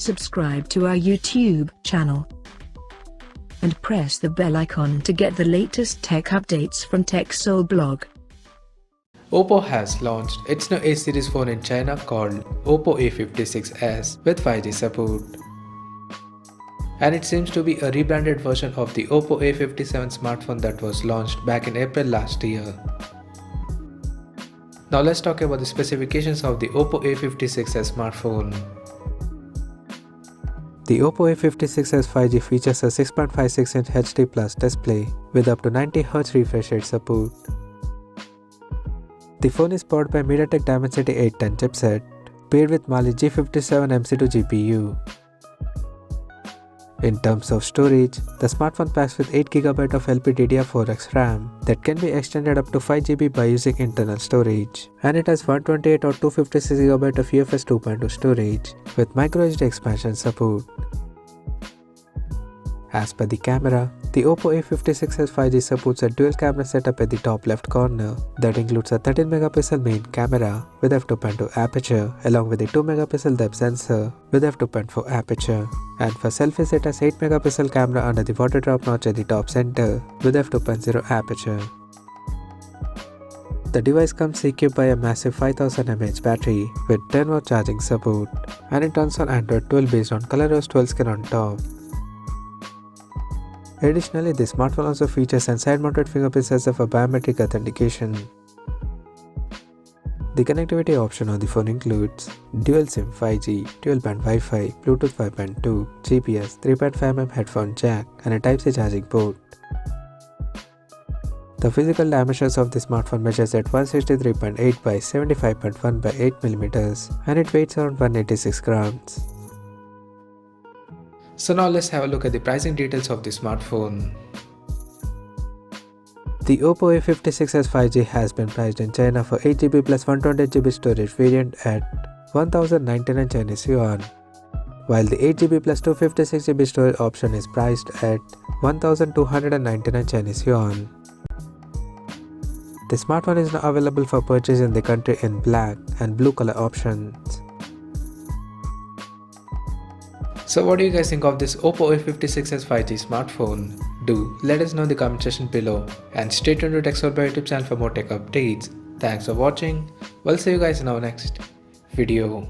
subscribe to our YouTube channel and press the bell icon to get the latest tech updates from TechSole Blog. Oppo has launched its new A-series phone in China called Oppo A56s with 5G support. And it seems to be a rebranded version of the Oppo A57 smartphone that was launched back in April last year. Now let's talk about the specifications of the Oppo A56s smartphone. The Oppo A56s 5G features a 6.56-inch HD Plus display with up to 90Hz refresh rate support. The phone is powered by MediaTek Dimensity 810 chipset, paired with Mali G57 MC2 GPU. In terms of storage, the smartphone packs with 8GB of LPDDR4X RAM that can be extended up to 5GB by using internal storage, and it has 128 or 256GB of UFS 2.2 storage with microSD expansion support. As per the camera, the Oppo A56s 5G supports a dual camera setup at the top left corner that includes a 13MP main camera with f2.2 aperture along with a 2MP depth sensor with f2.4 aperture, and for selfies it has 8MP camera under the water drop notch at the top center with f2.0 aperture. The device comes equipped by a massive 5000 mAh battery with 10W charging support, and it runs on Android 12 based on ColorOS 12 skin on top. Additionally, the smartphone also features a side-mounted fingerprint sensor for biometric authentication. The connectivity option on the phone includes dual SIM 5G, dual-band Wi-Fi, Bluetooth 5.2, GPS, 3.5mm headphone jack, and a Type-C charging port. The physical dimensions of the smartphone measures at 163.8 by 75.1 by 8mm, and it weighs around 186 grams. So now let's have a look at the pricing details of the smartphone. The Oppo A56s 5G has been priced in China for 8GB plus 128GB storage variant at 1099 Chinese yuan, while the 8GB plus 256GB storage option is priced at 1299 Chinese yuan. The smartphone is now available for purchase in the country in black and blue color options. So what do you guys think of this Oppo A56s 5G smartphone? Do let us know in the comment section below, and stay tuned to TechSole Blog YouTube channel for more tech updates. Thanks for watching. We'll see you guys in our next video.